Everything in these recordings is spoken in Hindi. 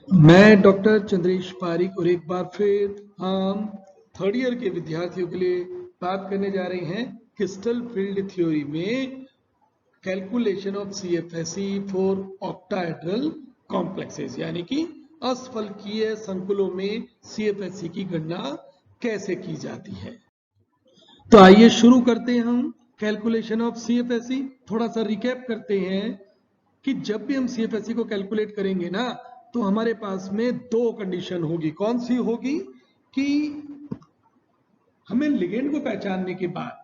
मैं डॉक्टर चंद्रेश पारिक और एक बार फिर हम थर्ड ईयर के विद्यार्थियों के लिए बात करने जा रहे हैं क्रिस्टल फील्ड थ्योरी में calculation of CFSE for octahedral complexes, यानी कि असफलकीय संकुलों में सीएफएसई की गणना कैसे की जाती है। तो आइए शुरू करते हैं हम कैलकुलेशन ऑफ सीएफएसई। थोड़ा सा रिकैप करते हैं कि जब भी हम सीएफएसई को कैलकुलेट करेंगे ना, तो हमारे पास में दो कंडीशन होगी। कौन सी होगी कि हमें लिगेंड को पहचानने के बाद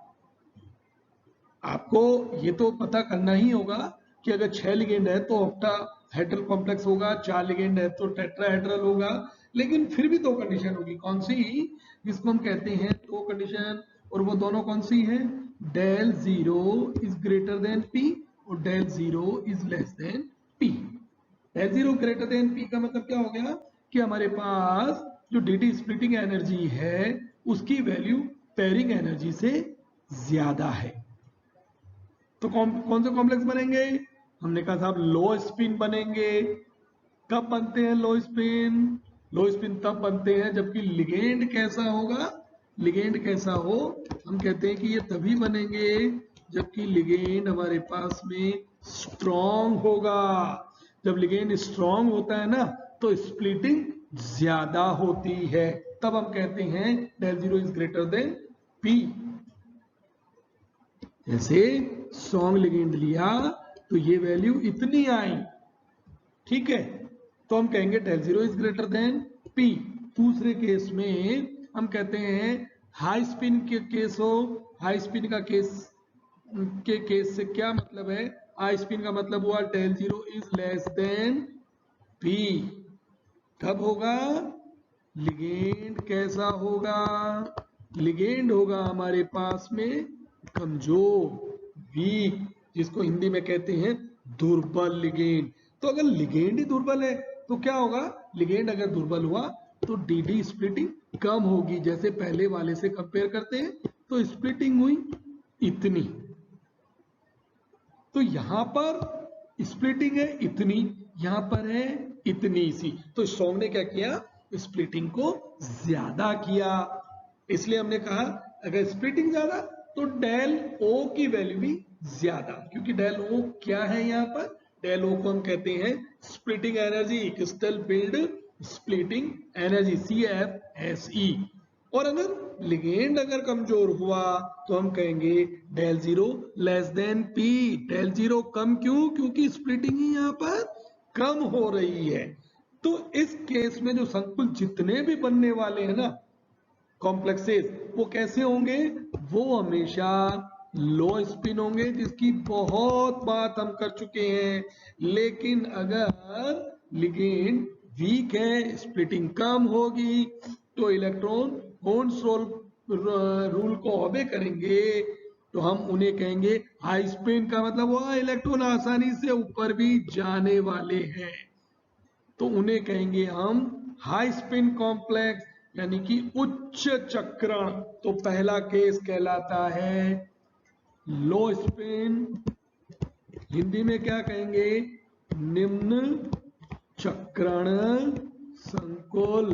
आपको ये तो पता करना ही होगा कि अगर 6 लिगेंड है तो ऑक्टाहेड्रल कॉम्प्लेक्स होगा, 4 लिगेंड है तो टेट्राहेड्रल होगा। लेकिन फिर भी दो कंडीशन होगी। कौन सी? जिसको हम कहते हैं दो कंडीशन, और वो दोनों कौन सी है? Del zero is greater than P और del zero is less than P. Del zero greater than P का मतलब क्या हो गया कि हमारे पास जो डीटी स्प्लिटिंग एनर्जी है उसकी वैल्यू पेयरिंग एनर्जी से ज्यादा है। तो कौन से कॉम्प्लेक्स बनेंगे? हमने कहा साहब लो स्पिन बनेंगे। कब बनते हैं लो स्पिन? लो स्पिन तब बनते हैं जबकि लिगेंड कैसा होगा? लिगेंड कैसा हो? हम कहते हैं कि ये तभी बनेंगे जबकि लिगेंड हमारे पास में स्ट्रॉन्ग होगा। जब लिगेंड स्ट्रॉन्ग होता है ना तो स्प्लिटिंग ज्यादा होती है, तब हम कहते हैं del zero is greater than P. जैसे स्ट्रॉन्ग लिगेंड लिया तो ये वैल्यू इतनी आई, ठीक है, तो हम कहेंगे del zero is greater than P. दूसरे केस में हम कहते हैं हाई स्पिन के केस हो, हाई स्पिन का केस से क्या मतलब है? हाई स्पिन का मतलब हुआ del zero is less than P. कब होगा? लिगेंड कैसा होगा? लिगेंड होगा हमारे पास में कमजोर, वीक, जिसको हिंदी में कहते हैं दुर्बल लिगेंड। तो अगर लिगेंड ही दुर्बल है तो क्या होगा? लिगेंड अगर दुर्बल हुआ तो डीडी स्प्लिटिंग कम होगी। जैसे पहले वाले से कंपेयर करते हैं तो स्प्लिटिंग हुई इतनी, तो यहां पर स्प्लिटिंग है इतनी, यहां पर है इतनी सी। तो स्ट्रॉन्ग ने क्या किया? स्प्लिटिंग को ज्यादा किया। इसलिए हमने कहा अगर स्प्लिटिंग ज्यादा तो डेल ओ की वैल्यू भी ज्यादा, क्योंकि डेल ओ क्या है यहाँ पर? डेल ओ को हम कहते हैं splitting energy, crystal field splitting energy, CFSE। और अगर लिगेंड अगर कमजोर हुआ तो हम कहेंगे del zero less than P. Del zero कम क्यों? क्योंकि स्प्लिटिंग ही यहां पर कम हो रही है। तो इस केस में जो संकुल जितने भी बनने वाले हैं ना कॉम्प्लेक्सेस, वो कैसे होंगे? वो हमेशा लो स्पिन होंगे, जिसकी बहुत बात हम कर चुके हैं। लेकिन अगर लिगेंड वीक है, स्प्लिटिंग कम होगी, तो इलेक्ट्रॉन होल्स रूल को ओबे करेंगे, तो हम उन्हें कहेंगे हाई स्पिन। का मतलब हुआ इलेक्ट्रॉन आसानी से ऊपर भी जाने वाले हैं, तो उन्हें कहेंगे हम हाई स्पिन कॉम्प्लेक्स, यानी कि उच्च चक्रण। तो पहला केस कहलाता है लो स्पिन, हिंदी में क्या कहेंगे? निम्न चक्रण संकुल।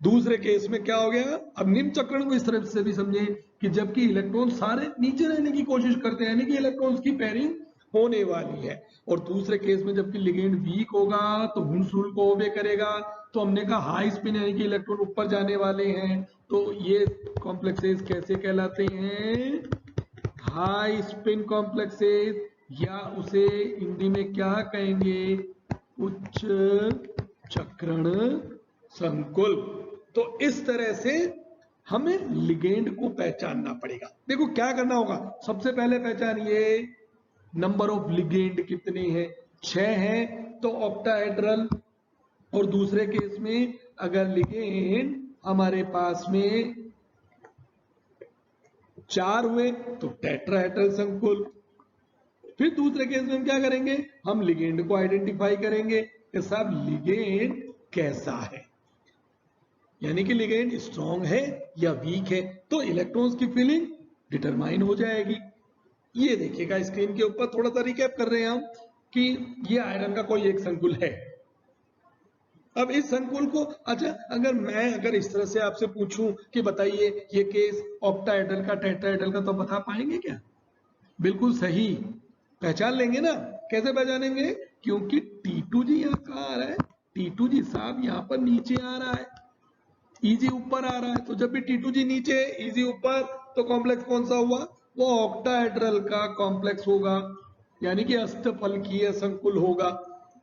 दूसरे केस में क्या हो गया? अब निम्न चक्रण को इस तरह से भी समझे कि जबकि इलेक्ट्रॉन सारे नीचे रहने की कोशिश करते हैं, यानी कि इलेक्ट्रॉन्स की पेयरिंग होने वाली है। और दूसरे केस में जबकि लिगेंड वीक होगा तो हुंस रूल को ओबे करेगा। तो हमने कहा हाई स्पिन, यानी कि इलेक्ट्रॉन ऊपर जाने वाले हैं, तो ये कॉम्प्लेक्सेस कैसे कहलाते हैं? हाई स्पिन कॉम्प्लेक्सेस, या उसे हिंदी में क्या कहेंगे? उच्च चक्रण संकुल। तो इस तरह से हमें लिगेंड को पहचानना पड़ेगा। देखो क्या करना होगा, सबसे पहले पहचानिए नंबर ऑफ लिगेंड कितने हैं। 6 हैं तो ऑक्टाहेड्रल, और दूसरे केस में अगर लिगेंड हमारे पास में 4 हुए तो टेट्राहेड्रल संकुल। फिर दूसरे केस में हम क्या करेंगे? हम लिगेंड को आइडेंटिफाई करेंगे कि साहब लिगेंड कैसा है, यानी कि लिगेंड स्ट्रॉन्ग है या वीक है, तो इलेक्ट्रॉन्स की फिलिंग डिटरमाइन हो जाएगी। ये देखिएगा स्क्रीन के ऊपर, थोड़ा सा रिकैप कर रहे हैं हम कि ये आयरन का कोई एक संकुल है, अब इस संकुल को, अच्छा अगर इस तरह से आपसे पूछूं कि बताइए ये केस ऑक्टाहेड्रल का टेट्राहेड्रल का, तो बता पाएंगे क्या? बिल्कुल सही, पहचान लेंगे ना। कैसे पहचानेंगे? क्योंकि T2G यहाँ कहाँ आ रहा है? T2G साहब यहाँ पर नीचे आ रहा है, EG ऊपर आ रहा है। तो जब भी T2G नीचे EG ऊपर, तो कॉम्प्लेक्स कौन सा हुआ? वो ऑक्टाहेड्रल का कॉम्प्लेक्स होगा, यानी कि अष्टफलकीय संकुल होगा।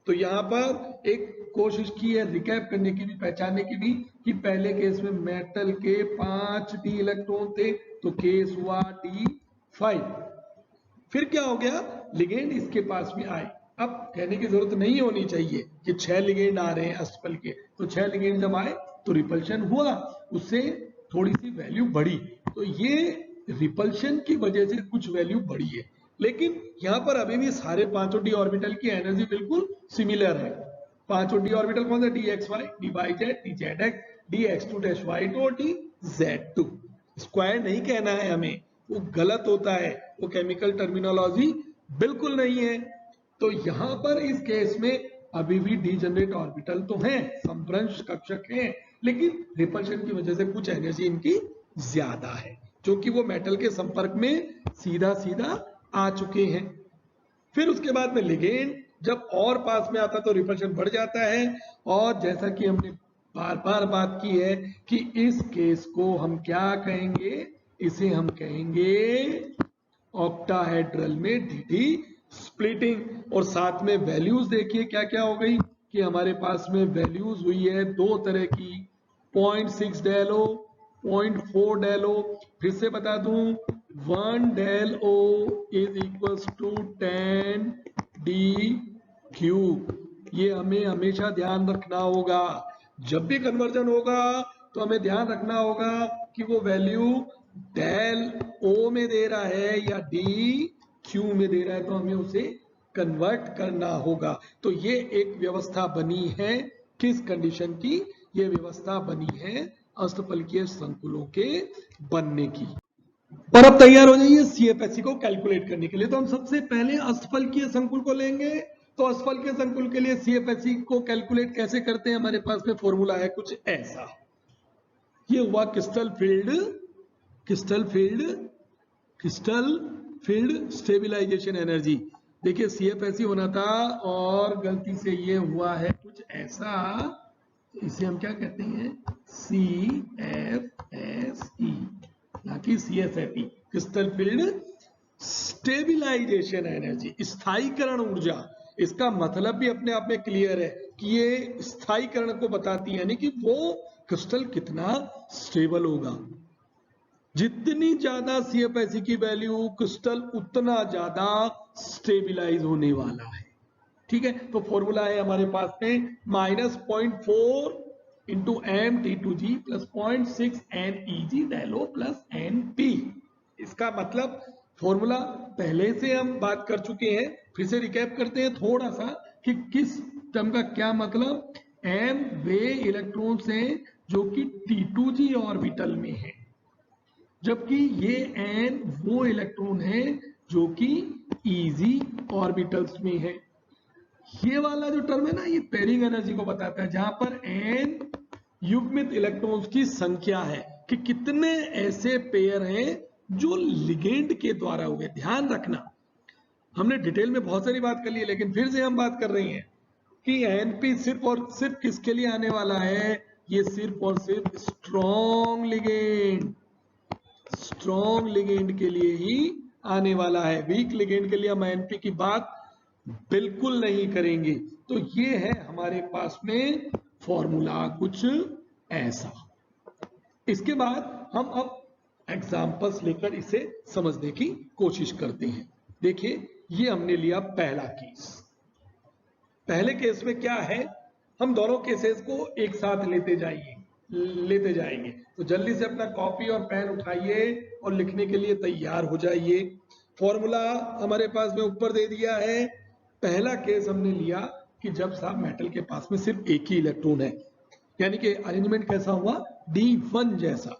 तो यहाँ पर एक कोशिश की है रिकैप करने की भी, पहचानने की भी, कि पहले केस में मेटल के 5 d इलेक्ट्रॉन थे, तो केस हुआ D5। फिर क्या हो गया? लिगेंड इसके पास में आए। अब कहने की जरूरत नहीं होनी चाहिए कि 6 लिगेंड आ रहे हैं अष्टफल के, तो 6 लिगेंड जब आए तो रिपल्शन हुआ, उससे थोड़ी सी वैल्यू बढ़ी। तो ये रिपल्शन की वजह से कुछ वैल्यू बढ़ी है, लेकिन यहाँ पर अभी भी सारे पांचों d ऑर्बिटल की एनर्जी बिल्कुल सिमिलर है। पांचों d ऑर्बिटल कौन सा? dxy, dyz, dzx, dx2-y2 और dz2। स्क्वायर नहीं कहना है हमें, वो गलत होता है, वो केमिकल टर्मिनोलॉजी बिल्कुल नहीं है। तो यहां पर इस केस में अभी भी डीजनरेट ऑर्बिटल तो हैं, संभ्रंश कक्षक हैं, लेकिन रिपल्शन की वजह से कुछ एनर्जी इनकी ज्यादा है, क्योंकि वो मेटल के संपर्क में सीधा सीधा आ चुके हैं। फिर उसके बाद में लिगेंड जब और पास में आता तो रिपल्शन बढ़ जाता है। और जैसा कि हमने बार बार बात की है कि इस केस को हम क्या कहेंगे? इसे हम कहेंगे ऑक्टाहेड्रल में डी स्प्लिटिंग। और साथ में वैल्यूज देखिए क्या क्या हो गई, कि हमारे पास में वैल्यूज हुई है दो तरह की, 0.6 डेलो, 0.4 डेलो। फिर से बता दूं, 1 del O is equals to 10 D cube. ये हमें हमेशा ध्यान रखना होगा, जब भी कन्वर्जन होगा तो हमें ध्यान रखना होगा कि वो वैल्यू डेल ओ में दे रहा है या डी क्यू में दे रहा है, तो हमें उसे कन्वर्ट करना होगा। तो ये एक व्यवस्था बनी है, किस कंडीशन की? ये व्यवस्था बनी है अष्टफलकीय संकुलों के बनने की। और अब तैयार हो जाइए CFSE को कैलकुलेट करने के लिए। तो हम सबसे पहले अष्टफलकीय संकुल को लेंगे। तो अष्टफलकीय संकुल के लिए CFSE को कैलकुलेट कैसे करते हैं? हमारे पास में फॉर्मूला है कुछ ऐसा। ये हुआ क्रिस्टल फील्ड स्टेबिलाईजेशन एनर्जी। देखिए CFSE होना था और गलती से ये हुआ है कुछ ऐसा, इसे हम क्या कहते हैं? CFSE, ना कि CSFE, crystal field stabilisation energy, स्थायीकरण ऊर्जा। इसका मतलब भी अपने आप में क्लियर है कि ये स्थायीकरण को बताती है, यानी कि वो क्रिस्टल कितना स्टेबल होगा। जितनी ज्यादा CFSE की वैल्यू, क्रिस्टल उतना ज्यादा स्टेबिलाईज होने वाला है। ठीक है, तो फॉर्मूला है हमारे पास में -0.4 into M T2G plus 0.6 NEG डेलो प्लस NP। इसका मतलब फॉर्मूला पहले से हम बात कर चुके हैं, फिर से रिकैप करते हैं थोड़ा सा कि किस टर्म का क्या मतलब। M वे इलेक्ट्रॉन्स हैं जो कि T2G ऑर्बिटल में है, जबकि ये N वो इलेक्ट्रॉन है जो कि EG ऑर्बिटल्स में है। ये वाला जो टर्म है ना, ये पेयरिंग एनर्जी को बताता है, जहां पर N युग्मित इलेक्ट्रॉन्स की संख्या है, कि कितने ऐसे पेयर हैं जो लिगेंड के द्वारा हुए। ध्यान रखना, हमने डिटेल में बहुत सारी बात कर ली है, लेकिन फिर से हम बात कर रहे हैं कि NP सिर्फ और सिर्फ किसके लिए आने वाला है? ये सिर्फ और सिर्फ स्ट्रॉन्ग लिगेंड के लिए ही आने वाला है। वीक लिगेंड के लिए हम NP की बात बिल्कुल नहीं करेंगे। तो ये है हमारे पास में फॉर्मूला कुछ ऐसा। इसके बाद हम अब एग्जाम्पल्स लेकर इसे समझने की कोशिश करते हैं। देखिए, ये हमने लिया पहला केस। पहले केस में क्या है, हम दोनों केसेस को एक साथ लेते जाएंगे। तो जल्दी से अपना कॉपी और पेन उठाइए और लिखने के लिए तैयार हो जाइए। फॉर्मूला हमारे पास में ऊपर दे दिया है। पहला केस हमने लिया कि जब साहब मेटल के पास में सिर्फ एक ही इलेक्ट्रॉन है, यानी कि अरेंजमेंट कैसा हुआ? D1 जैसा।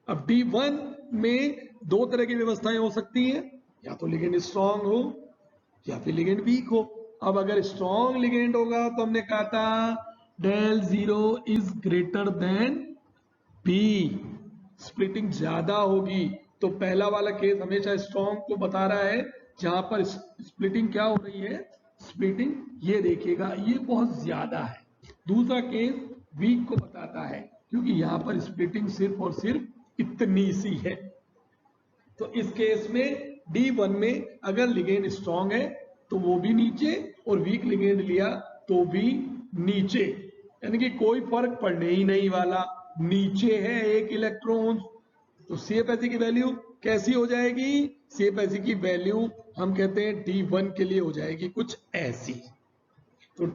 अब D1 में दो तरह की व्यवस्थाएं हो सकती हैं, या तो लिगेंड स्ट्रॉन्ग हो या फिर लिगेंड वीक हो। अब अगर स्ट्रॉन्ग लिगेंड होगा तो हमने कहा था del zero is greater than B, splitting ज्यादा होगी। तो पहला वाला केस हमेशा स्ट्रॉन्ग को बता रहा है, जहां पर स्प्लिटिंग क्या हो रही है, स्प्लिटिंग ये देखिएगा ये बहुत ज्यादा है। दूसरा केस वीक को बताता है, क्योंकि यहां पर स्प्लिटिंग सिर्फ और सिर्फ इतनी सी है। तो इस केस में D1 में अगर लिगेंड स्ट्रॉन्ग है तो वो भी नीचे, और वीक लिगेंड लिया तो भी नीचे, यानी कि कोई फर्क पड़ने ही नहीं वाला, नीचे है एक इलेक्ट्रॉन। तो CFSE की वैल्यू कैसी हो जाएगी, CFSE की वैल्यू हम कहते हैं D1 के लिए हो जाएगी कुछ ऐसी। तो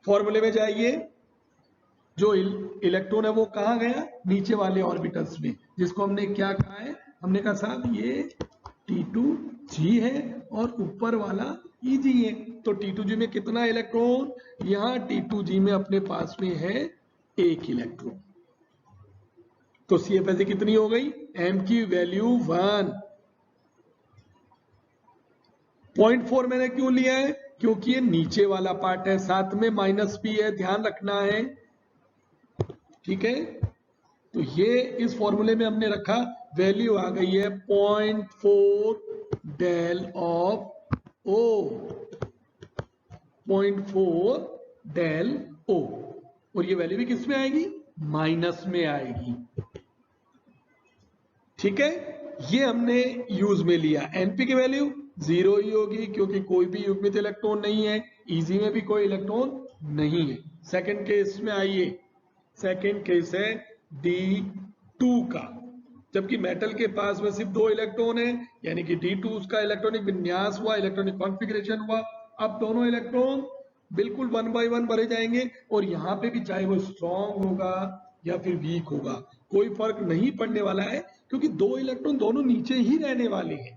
फॉर्मूले में जाइए, जो इलेक्ट्रॉन है वो कहाँ गया, नीचे वाले ऑर्बिटल्स में, जिसको हमने क्या कहा है, हमने कहा साहब ये T2G है और ऊपर वाला EG है। तो T2G में कितना इलेक्ट्रॉन, यहाँ T2G में अपने पास में है एक इलेक्ट्रॉन। तो CFSE कितनी हो गई, M की वैल्यू 1। 0.4 मैंने क्यों लिया है, क्योंकि ये नीचे वाला पार्ट है, साथ में माइनस भी है, ध्यान रखना है, ठीक है। तो ये इस फॉर्मूले में हमने रखा, वैल्यू आ गई है 0.4 del of O, 0.4 del O, और ये वैल्यू भी किस में आएगी, माइनस में आएगी, ठीक है। ये हमने यूज में लिया। एनपी की वैल्यू 0 ही होगी, क्योंकि कोई भी युग्मित इलेक्ट्रॉन नहीं है, इजी में भी कोई इलेक्ट्रॉन नहीं है। सेकंड केस में आइए, सेकंड केस है D2 का, जबकि मेटल के पास में सिर्फ 2 इलेक्ट्रॉन है, यानी कि D2 उसका इलेक्ट्रॉनिक विन्यास हुआ, इलेक्ट्रॉनिक कॉन्फ़िगरेशन हुआ। अब दोनों इलेक्ट्रॉन बिल्कुल 1 बाय 1 भरे जाएंगे, और यहाँ पे भी चाहे वो स्ट्रॉन्ग होगा या फिर वीक होगा, कोई फर्क नहीं पड़ने वाला है, क्योंकि 2 इलेक्ट्रॉन दोनों नीचे ही रहने वाले हैं।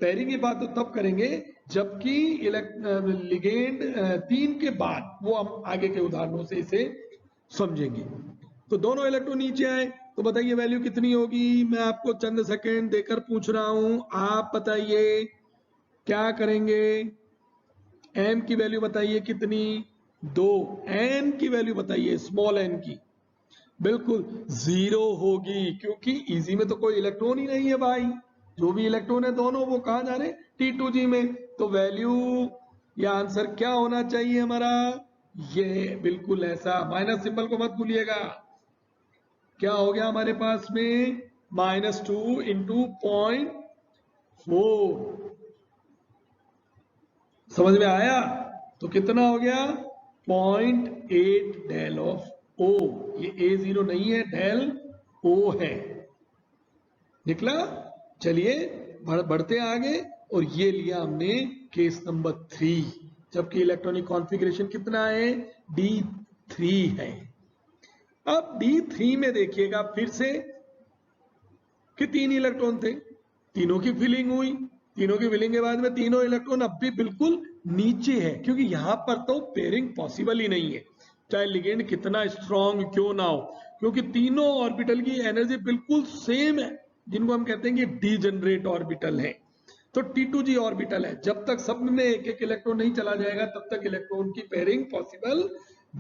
पेयरिंग की बात तो तब करेंगे जबकि लिगेंड 3 के बाद, वो हम आगे के उदाहरणों से इसे समझेंगे। तो दोनों इलेक्ट्रॉन नीचे आए, तो बताइए वैल्यू कितनी होगी, मैं आपको चंद सेकंड देकर पूछ रहा हूं, आप बताइए क्या करेंगे। एम की वैल्यू बताइए कितनी, 2। एन की वैल्यू बताइए, स्मॉल एन की, बिल्कुल 0 होगी, क्योंकि इजी में तो कोई इलेक्ट्रॉन ही नहीं है भाई, जो भी इलेक्ट्रॉन है दोनों वो कहां जा रहे हैं, T2G में। तो वैल्यू या आंसर क्या होना चाहिए हमारा, ये बिल्कुल ऐसा, माइनस सिंबल को मत भूलिएगा। क्या हो गया हमारे पास में, -2 इंटू 0.4, समझ में आया। तो कितना हो गया, 0.8 डेल ऑफ O, ये A0 नहीं है, डेल O है, निकला। चलिए बढ़ते आगे, और ये लिया हमने केस नंबर 3, जबकि इलेक्ट्रॉनिक कॉन्फ़िगरेशन कितना है, D3 है। अब D3 में देखिएगा फिर से कि 3 इलेक्ट्रॉन थे, तीनों की फिलिंग हुई, तीनों की फिलिंग के बाद में तीनों इलेक्ट्रॉन अब भी बिल्कुल नीचे है, क्योंकि यहां पर तो पेयरिंग पॉसिबल ही नहीं है, चाहे लिगेंड कितना स्ट्रॉन्ग क्यों ना हो, क्योंकि तीनों ऑर्बिटल की एनर्जी बिल्कुल सेम है, जिनको हम कहते हैं कि डीजेनरेट ऑर्बिटल है। तो T2G ऑर्बिटल है, जब तक सब में एक एक इलेक्ट्रॉन नहीं चला जाएगा तब तक इलेक्ट्रॉन की पेयरिंग पॉसिबल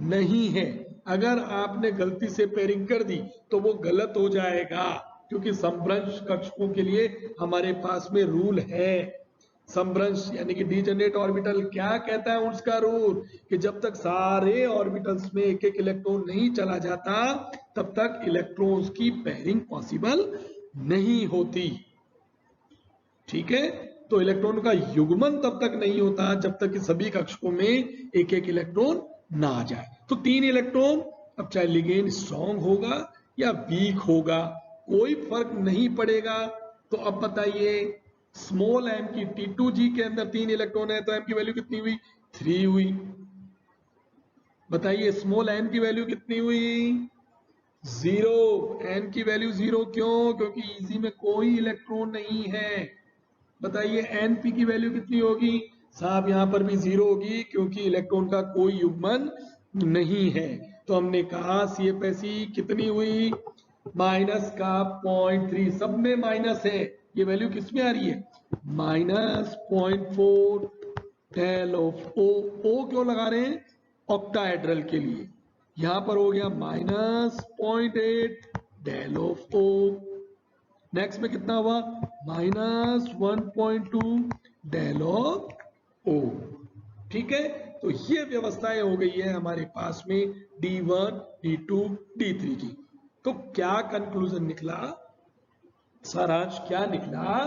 नहीं है। अगर आपने गलती से पेयरिंग कर दी तो वो गलत हो जाएगा, क्योंकि समभ्रंश कक्षकों के लिए हमारे पास में रूल है। समभ्रंश यानी कि डीजेनरेट ऑर्बिटल क्या कहता है उसका रूल, कि जब तक सारे ऑर्बिटल्स में एक एक इलेक्ट्रॉन नहीं चला जाता तब तक इलेक्ट्रॉन्स की पेयरिंग पॉसिबल नहीं होती, ठीक है। तो इलेक्ट्रॉन का युग्मन तब तक नहीं होता जब तक कि सभी कक्षकों में एक एक इलेक्ट्रॉन ना आ जाए। तो 3 इलेक्ट्रॉन, अब चाहे लिगेंड स्ट्रॉन्ग होगा या वीक होगा कोई फर्क नहीं पड़ेगा। तो अब बताइए स्मॉल m की T2G के अंदर 3 इलेक्ट्रॉन है, तो m की वैल्यू कितनी हुई, 3 हुई। बताइए स्मॉल n की वैल्यू कितनी हुई, 0। n की वैल्यू 0 क्यों, क्योंकि इजी में कोई इलेक्ट्रॉन नहीं है। बताइए Np की वैल्यू कितनी होगी, साहब यहां पर भी 0 होगी, क्योंकि इलेक्ट्रॉन का कोई युग्मन नहीं है। तो हमने कहा CFSE कितनी हुई, माइनस का 0.3, सब में माइनस है, ये वैल्यू किस में आ रही है, -0.4 डेल ऑफ O। O क्यों लगा रहे हैं, ऑक्टाहेड्रल के लिए, यहां पर हो गया -0.8 डेल ऑफ ओ। नेक्स्ट में कितना हुआ -1.2 डेल ऑफ ओ। ठीक है, तो ये व्यवस्थाएं हो गई है हमारे पास में D1, D2, D3 की। तो क्या कंक्लूजन निकला सारांश, क्या निकला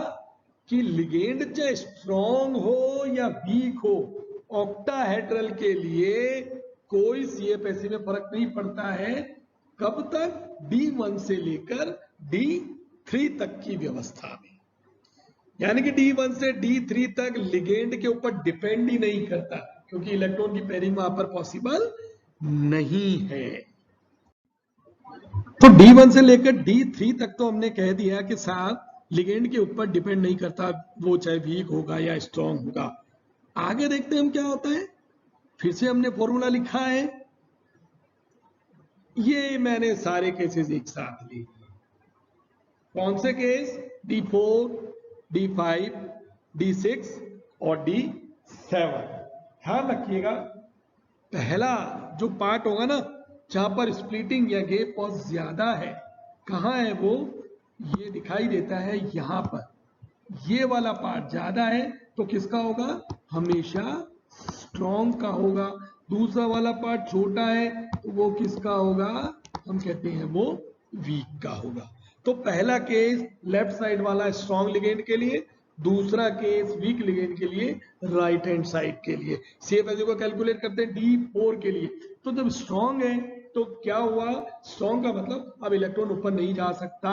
कि लिगेंड चाहे स्ट्रॉन्ग हो या वीक हो, ऑक्टाहेड्रल के लिए कोई CFSE में फर्क नहीं पड़ता है। कब तक? D1 से लेकर D3 तक की व्यवस्था में, यानी कि D1 से D3 तक लिगेंड के ऊपर डिपेंड ही नहीं करता, क्योंकि इलेक्ट्रॉन की पेयरिंग वहां पर पॉसिबल नहीं है। तो D1 से लेकर D3 तक तो हमने कह दिया कि साहब लिगेंड के ऊपर डिपेंड नहीं करता, वो चाहे वीक होगा या स्ट्रॉन्ग होगा। आगे देखते हैं हम क्या होता है। फिर से हमने फॉर्मूला लिखा है, ये मैंने सारे केसेस एक साथ लिए। कौन से केस? D4, D5, D6 और D7। ध्यान रखिएगा, पहला जो पार्ट होगा ना, जहां पर स्प्लिटिंग या गैप बहुत ज्यादा है, कहां है वो? ये दिखाई देता है यहां पर। ये वाला पार्ट ज्यादा है तो किसका होगा? हमेशा स्ट्रॉन्ग का होगा। दूसरा वाला पार्ट छोटा है तो वो किसका होगा? हम कहते हैं वो वीक का होगा। तो पहला केस लेफ्ट साइड वाला स्ट्रॉन्ग लिगेंड के लिए, दूसरा केस वीक लिगेंड के लिए राइट हैंड साइड के लिए। CFSE को कैलकुलेट करते हैं D4 के लिए। तो जब स्ट्रॉन्ग है तो क्या हुआ? स्ट्रॉन्ग का मतलब अब इलेक्ट्रॉन ऊपर नहीं जा सकता,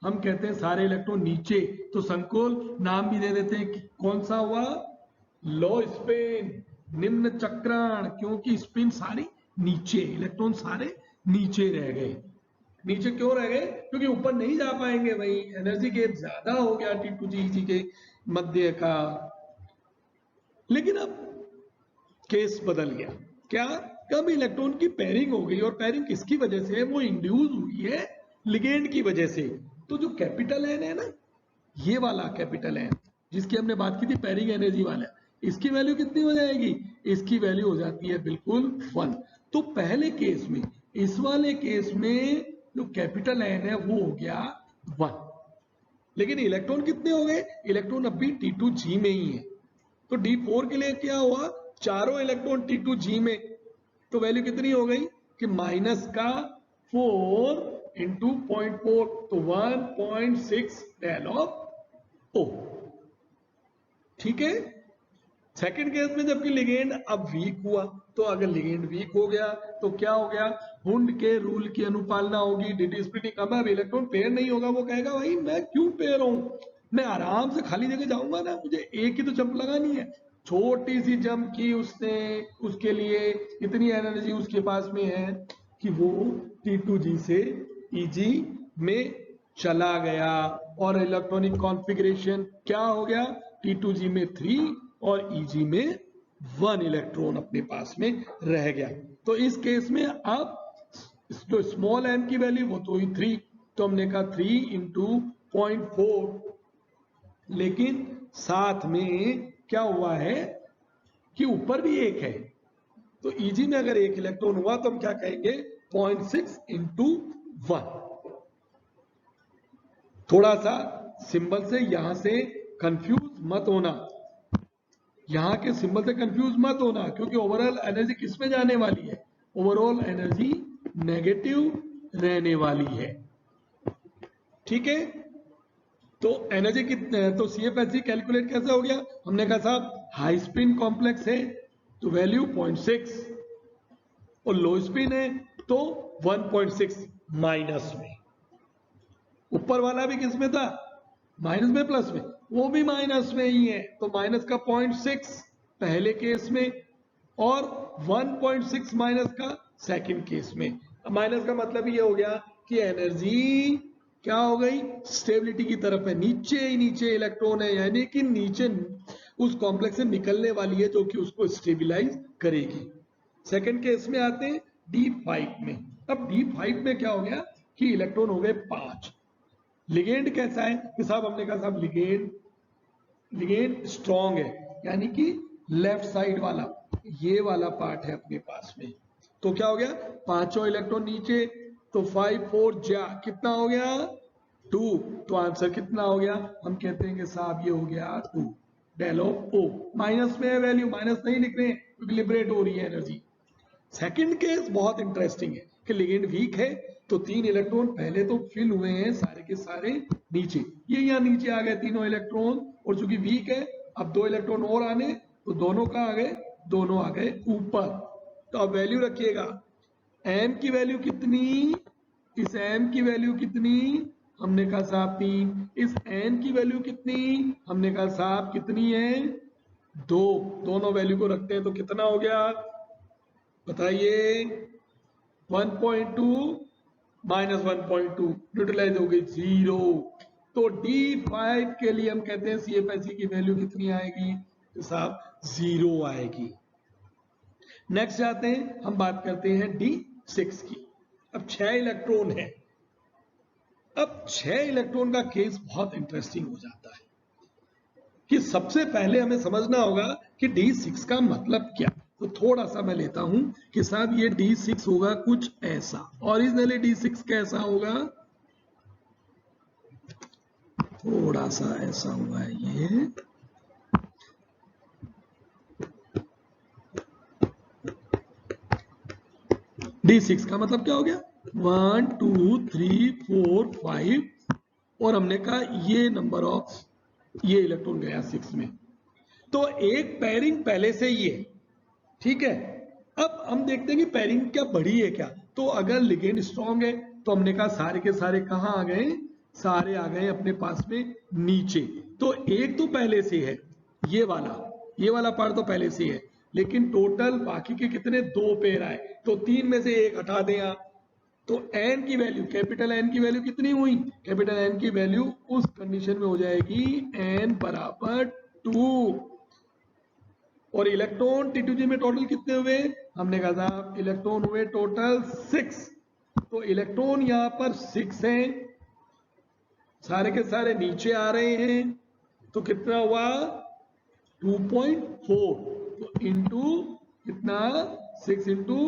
हम कहते हैं सारे इलेक्ट्रॉन नीचे। तो संकोल नाम भी दे देते हैं कि कौन सा हुआ? लो स्पिन, निम्न चक्रण, क्योंकि स्पिन सारी नीचे, इलेक्ट्रॉन सारे नीचे रह गए। नीचे क्यों रह गए? क्योंकि ऊपर नहीं जा पाएंगे भाई, एनर्जी गैप ज्यादा हो गया T2G के मध्य का। लेकिन अब केस बदल गया। क्या? कब इलेक्ट्रॉन की पेयरिंग हो गई, और पेयरिंग किसकी वजह से? वो इंड्यूस हुई है लिगेंड की वजह से। तो जो कैपिटल एन है ना, ये वाला कैपिटल एन जिसकी हमने बात की थी पेयरिंग एनर्जी वाला, इसकी वैल्यू कितनी हो जाएगी? इसकी वैल्यू हो जाती है बिल्कुल 1। तो पहले केस में, इस वाले केस में जो कैपिटल एन है वो हो गया 1। लेकिन इलेक्ट्रॉन कितने हो गए? इलेक्ट्रॉन अभी T2G में ही है। तो D4 के लिए क्या हुआ? चारों इलेक्ट्रॉन T2G में, तो वैल्यू कितनी हो गई कि माइनस का 4 इंटू 0.4, तो 1.6 डेल ऑफ ओ। ठीक है। सेकंड केस में जबकि लिगेंड अब वीक हुआ, तो अगर लिगेंड वीक हो गया तो क्या हो गया? हुंड के रूल की अनुपालना होगी, डी स्प्लिटिंग। अब इलेक्ट्रॉन पेयर नहीं होगा, वो कहेगा भाई मैं क्यों पेयर हूं, मैं आराम से खाली जगह जाऊंगा ना, मुझे एक ही तो जंप लगानी है। छोटी सी जंप की उसने, उसके लिए इतनी एनर्जी उसके पास में है कि वो T2G से EG में चला गया, और इलेक्ट्रॉनिक कॉन्फ़िगरेशन क्या हो गया? T2G में 3 और EG में 1 इलेक्ट्रॉन अपने पास में रह गया। तो इस केस में अब जो स्मॉल m की वैल्यू वो तो ही 3, तो हमने कहा 3 इंटू 0.4, लेकिन साथ में क्या हुआ है कि ऊपर भी एक है। तो EG में अगर एक इलेक्ट्रॉन हुआ तो हम क्या कहेंगे? 0.6 इंटू 1। थोड़ा सा सिंबल से यहां से कंफ्यूज मत होना, यहां के सिंबल से कंफ्यूज मत होना, क्योंकि ओवरऑल एनर्जी किस में जाने वाली है? ओवरऑल एनर्जी नेगेटिव रहने वाली है। ठीक है। तो एनर्जी कितने, तो CFSE कैलकुलेट कैसे हो गया? हमने कहा साहब हाई स्पिन कॉम्प्लेक्स है तो वैल्यू 0.6, और लो स्पिन है तो 1.6 माइनस में। ऊपर वाला भी किस में था? माइनस में प्लस में, वो भी माइनस में ही है, तो माइनस का 0.6 पहले केस में, और 1.6 माइनस का सेकंड केस में। माइनस का मतलब ये हो गया कि एनर्जी क्या हो गई? स्टेबिलिटी की तरफ है, नीचे ही नीचे इलेक्ट्रॉन है, यानी कि नीचे उस कॉम्प्लेक्स से निकलने वाली है जो कि उसको स्टेबिलाईज करेगी। सेकंड केस में आते हैं D5 में। अब D5 में क्या हो गया कि इलेक्ट्रॉन हो गए 5। लिगेंड कैसा है कि साहब हमने कहा साहब लिगेंड स्ट्रॉन्ग है, यानी कि लेफ्ट साइड वाला ये वाला पार्ट है अपने पास में, तो क्या हो गया, पांचों इलेक्ट्रॉन नीचे, तो 5 4 जा कितना हो गया 2, तो आंसर कितना हो गया, हम कहते हैं कि साहब ये हो गया 2 डेल ऑफ ओ। माइनस में है वैल्यू, माइनस नहीं लिख रहे हैं क्योंकि लिबरेट हो रही है एनर्जी। सेकंड केस बहुत इंटरेस्टिंग है कि लिगेंड वीक है, तो 3 इलेक्ट्रॉन पहले तो फिल हुए हैं सारे के सारे नीचे, ये यहाँ नीचे आ गए तीनों इलेक्ट्रॉन, और चूंकि वीक है अब 2 इलेक्ट्रॉन और आने, तो दोनों कहाँ आ गए, दोनों आ गए ऊपर। तो अब वैल्यू रखिएगा, एम की वैल्यू कितनी, इस एम की वैल्यू कितनी, हमने कहा साहब 3, इस एन की वैल्यू कितनी, हमने कहा साहब कितनी है 2, दोनों वैल्यू को रखते हैं तो कितना हो गया बताइए, 1.2 माइनस 1.2 न्यूट्रलाइज हो गई 0। तो D5 के लिए हम कहते हैं CFSE की वैल्यू कितनी आएगी, तो साहब 0 आएगी। नेक्स्ट जाते हैं, हम बात करते हैं D6 की। अब 6 इलेक्ट्रॉन है, अब 6 इलेक्ट्रॉन का केस बहुत इंटरेस्टिंग हो जाता है कि सबसे पहले हमें समझना होगा कि D6 का मतलब क्या। तो थोड़ा सा मैं लेता हूं कि साहब ये D6 होगा कुछ ऐसा, ओरिजिनली D6 कैसा होगा, थोड़ा सा ऐसा हुआ है ये, D6 का मतलब क्या हो गया 1 2 3 4 5, और हमने कहा ये नंबर ऑफ ये इलेक्ट्रॉन गया 6 में, तो एक पेयरिंग पहले से ही है, ठीक है। अब हम देखते हैं कि पेयरिंग क्या बढ़ी है क्या, तो अगर लिगेंड स्ट्रॉन्ग है तो हमने कहा सारे के सारे कहां आ गए, सारे आ गए अपने पास में नीचे, तो एक तो पहले से है, ये वाला पार्ट तो पहले से है, लेकिन टोटल बाकी के कितने 2 पेयर आए, तो 3 में से एक हटा दें आप, तो n की वैल्यू, कैपिटल N की वैल्यू कितनी हुई, कैपिटल N की वैल्यू उस कंडीशन में हो जाएगी n बराबर 2, और इलेक्ट्रॉन T2G में टोटल कितने हुए, हमने कहा था इलेक्ट्रॉन हुए टोटल 6, तो इलेक्ट्रॉन यहां पर 6 हैं, सारे के सारे नीचे आ रहे हैं, तो कितना हुआ 2.4, तो इंटू कितना 6 इंटू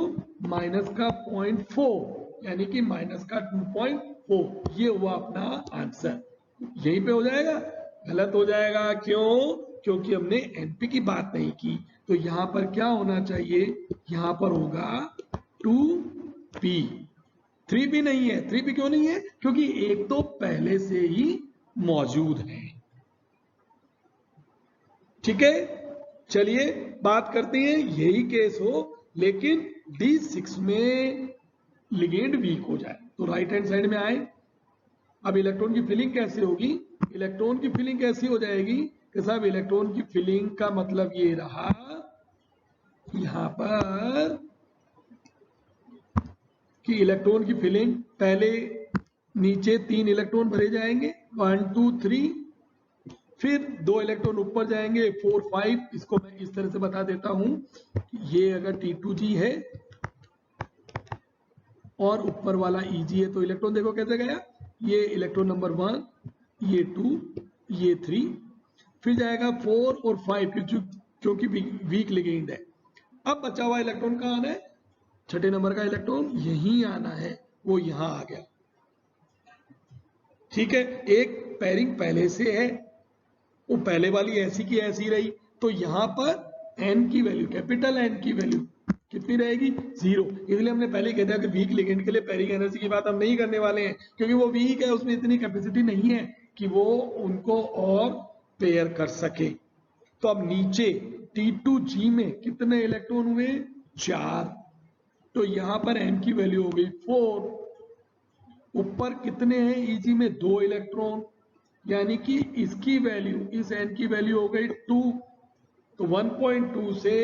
माइनस का 0.4 यानी कि माइनस का 2.4, ये हुआ अपना आंसर। यहीं पे हो जाएगा, गलत हो जाएगा, क्यों, क्योंकि हमने एनपी की बात नहीं की, तो यहां पर क्या होना चाहिए, यहां पर होगा 2p, 3p नहीं है, 3p क्यों नहीं है, क्योंकि एक तो पहले से ही मौजूद है, ठीक है। चलिए बात करते हैं, यही केस हो लेकिन D6 में लिगेंड वीक हो जाए, तो राइट हैंड साइड में आए, अब इलेक्ट्रॉन की फिलिंग कैसे होगी, इलेक्ट्रॉन की फिलिंग कैसी हो जाएगी कि साहब इलेक्ट्रॉन की फिलिंग का मतलब ये रहा, यहां पर कि इलेक्ट्रॉन की फिलिंग पहले नीचे 3 इलेक्ट्रॉन भरे जाएंगे 1 2 3, फिर 2 इलेक्ट्रॉन ऊपर जाएंगे 4 5, इसको मैं इस तरह से बता देता हूं, ये अगर T2G है और ऊपर वाला EG है, तो इलेक्ट्रॉन देखो कैसे गया, ये इलेक्ट्रॉन नंबर 1, ये 2, ये 3, फिर जाएगा 4 और 5 क्योंकि वीक लिगेंड है। अब बचा हुआ इलेक्ट्रॉन कहाँ आना है, छठे नंबर का इलेक्ट्रॉन यहीं आना है, वो यहां आ गया, ठीक है। एक पेयरिंग पहले से है, वो पहले वाली ऐसी की ऐसी रही, तो यहां पर n की वैल्यू, कैपिटल N की वैल्यू कितनी रहेगी 0, इसलिए हमने पहले कहा था कि वीक लिगेंड के लिए पेयरिंग एनर्जी की बात हम नहीं करने वाले हैं, क्योंकि वो वीक है, उसमें इतनी कैपेसिटी नहीं है कि वो उनको और पेयर कर सके। तो अब नीचे T2G में कितने इलेक्ट्रॉन हुए 4, तो यहां पर n की वैल्यू हो गई 4, ऊपर कितने हैं EG में 2 इलेक्ट्रॉन, यानी कि इसकी वैल्यू, इस n की वैल्यू हो गई 2, तो 1.2 से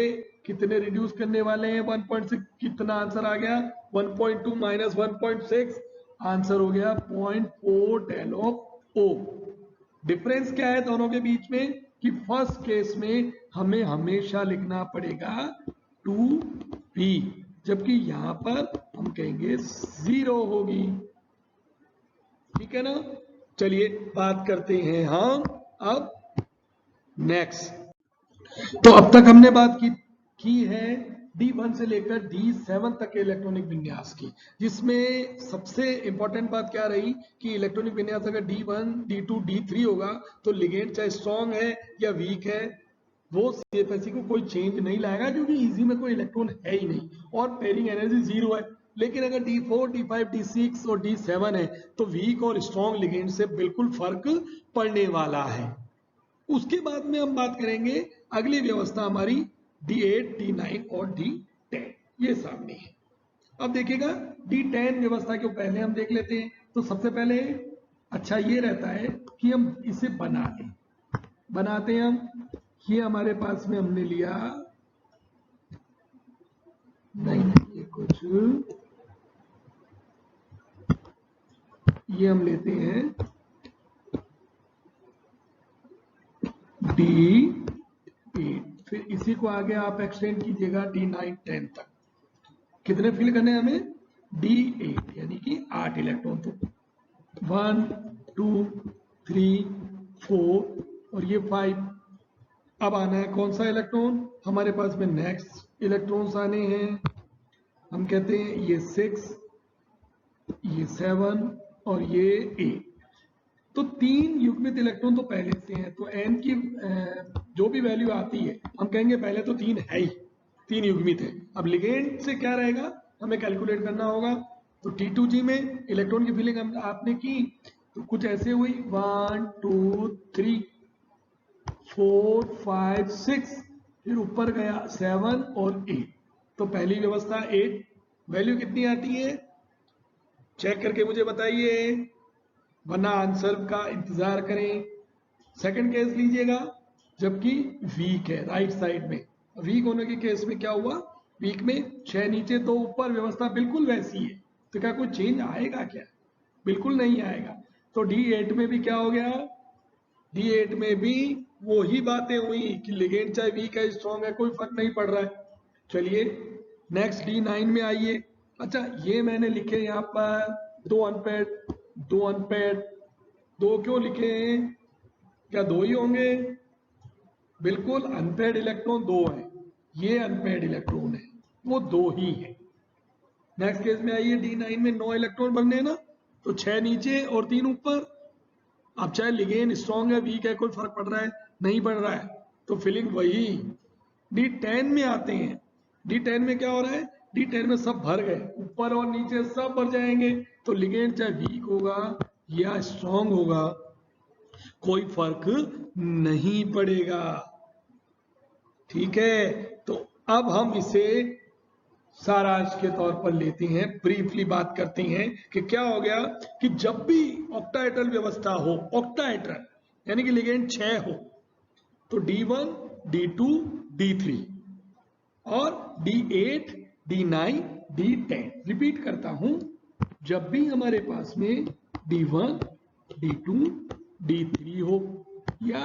कितने रिड्यूस करने वाले हैं 1.6, कितना आंसर आ गया 1.2 माइनस 1.6, आंसर हो गया 0.4 डेल ऑफ O। डिफरेंस क्या है दोनों के बीच में कि फर्स्ट केस में हमें हमेशा लिखना पड़ेगा 2p, जबकि यहां पर हम कहेंगे 0 होगी, ठीक है ना। चलिए बात करते हैं हम अब नेक्स्ट। तो अब तक हमने बात की है D1 से लेकर D7 तक के इलेक्ट्रॉनिक विन्यास की, जिसमें सबसे इंपॉर्टेंट बात क्या रही कि इलेक्ट्रॉनिक विन्यास अगर D1, D2, D3 होगा तो लिगेंड चाहे स्ट्रॉन्ग है या वीक है वो CFSE को कोई चेंज नहीं लाएगा, क्योंकि इजी में कोई इलेक्ट्रॉन है ही नहीं और पेयरिंग एनर्जी 0 है। लेकिन अगर D4, D5, D6 और D7 है तो वीक और स्ट्रॉन्ग लिगेंड से बिल्कुल फर्क पड़ने वाला है। उसके बाद में हम बात करेंगे अगली व्यवस्था हमारी D8, D9 और D10, ये सामने है। अब देखिएगा D10 व्यवस्था को पहले हम देख लेते हैं। तो सबसे पहले अच्छा ये रहता है कि हम इसे बनाते हैं हम। ये हमारे पास में हमने लिया नहीं ये कुछ ये हम लेते हैं D8, फिर इसी को आगे आप एक्सटेंड कीजिएगा D9, 10 तक। कितने फिल करने हैं हमें? D8 यानी कि 8 इलेक्ट्रॉन। तो 1, 2, 3, 4 और ये 5। अब आना है कौन सा इलेक्ट्रॉन? हमारे पास में नेक्स्ट इलेक्ट्रॉन्स आने हैं। हम कहते हैं ये 6, ये 7 और ये 8। तो 3 युग्मित इलेक्ट्रॉन तो पहले से हैं, तो n की जो भी वैल्यू आती है हम कहेंगे पहले तो 3 है ही, 3 युग्मित है। अब लिगेंड से क्या रहेगा हमें कैलकुलेट करना होगा। तो T2G में इलेक्ट्रॉन की फिलिंग आपने की तो कुछ ऐसे हुई 1, 2, 3, 4, 5, 6, फिर ऊपर गया 7 और 8। तो पहली व्यवस्था 8, वैल्यू कितनी आती है चेक करके मुझे बताइए, वरना आंसर का इंतजार करें। सेकंड केस लीजिएगा जबकि वीक है राइट साइड में। वीक होने के केस में क्या हुआ? वीक में 6 नीचे 2 ऊपर, व्यवस्था बिल्कुल वैसी है। तो क्या कोई चेंज आएगा क्या? बिल्कुल नहीं आएगा। तो D8 में भी क्या हो गया? D8 में भी वही बातें हुई कि लिगेंड चाहे वीक है स्ट्रॉन्ग है कोई फर्क नहीं पड़ रहा है। चलिए नेक्स्ट D9 में आइए। अच्छा ये मैंने लिखे यहाँ पर 2 अनपेड, 2 अनपेड। 2 क्यों लिखे हैं? क्या 2 ही होंगे? बिल्कुल अनपेड इलेक्ट्रॉन 2 है, ये अनपेड इलेक्ट्रॉन है, वो 2 ही है। नेक्स्ट केस में आइए D9 में 9 इलेक्ट्रॉन बनने हैं ना, तो 6 नीचे और 3 ऊपर। अब चाहे लिगेंड स्ट्रॉन्ग है वीक है कोई फर्क पड़ रहा है? नहीं पड़ रहा है। तो फिलिंग वही। D10 में आते हैं। D10 में क्या हो रहा है? D10 में सब भर गए, ऊपर और नीचे सब भर जाएंगे। तो लिगेंड चाहे वीक होगा या स्ट्रॉन्ग होगा कोई फर्क नहीं पड़ेगा। ठीक है, तो अब हम इसे सारांश के तौर पर लेते हैं, ब्रीफली बात करते हैं कि क्या हो गया कि जब भी ऑक्टाहेड्रल व्यवस्था हो, ऑक्टाहेड्रल यानी कि लिगेंड 6 हो, तो D1, D2, D3 और D8, D9, D10। रिपीट करता हूं, जब भी हमारे पास में D1, D2, D3 हो या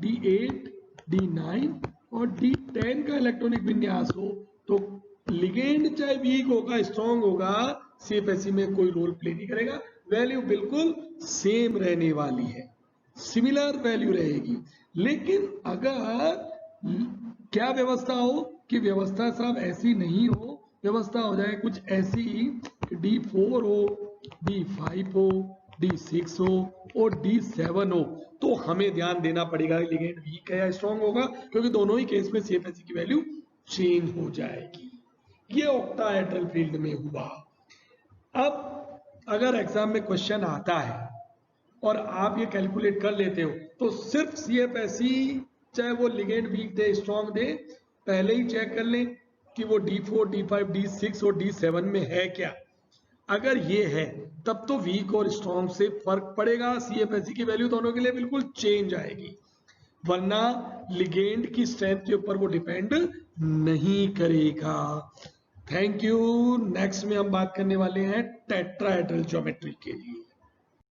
D8, D9 और D10 का इलेक्ट्रॉनिक विन्यास हो, तो लिगेंड चाहे वीक होगा स्ट्रॉन्ग होगा CFSE में कोई रोल प्ले नहीं करेगा। वैल्यू बिल्कुल सेम रहने वाली है, सिमिलर वैल्यू रहेगी। लेकिन अगर क्या व्यवस्था हो कि व्यवस्था साहब ऐसी नहीं हो, व्यवस्था हो जाए कुछ ऐसी कि D4 हो, D5 हो, D6 हो और D7 हो, तो हमें ध्यान देना पड़ेगा लिगेंड वीक है या स्ट्रॉन्ग होगा, क्योंकि दोनों ही केस में CFSE की वैल्यू चेंज हो जाएगी। ये ऑक्टाहेड्रल फील्ड में हुआ। अब अगर एग्जाम में क्वेश्चन आता है और आप ये कैलकुलेट कर लेते हो, तो सिर्फ CFSE चाहे वो लिगेंड वीक दे स्ट्रॉन्ग दे, पहले ही चेक कर लें कि वो D4, D5, D6 और D7 में है क्या। अगर ये है तब तो वीक और स्ट्रॉन्ग से फर्क पड़ेगा, CFSE की वैल्यू दोनों के लिए बिल्कुल चेंज आएगी, वरना लिगेंड की स्ट्रेंथ के ऊपर वो डिपेंड नहीं करेगा। Thank you. नेक्स्ट में हम बात करने वाले हैं टेट्राहेड्रल ज्योमेट्री के लिए।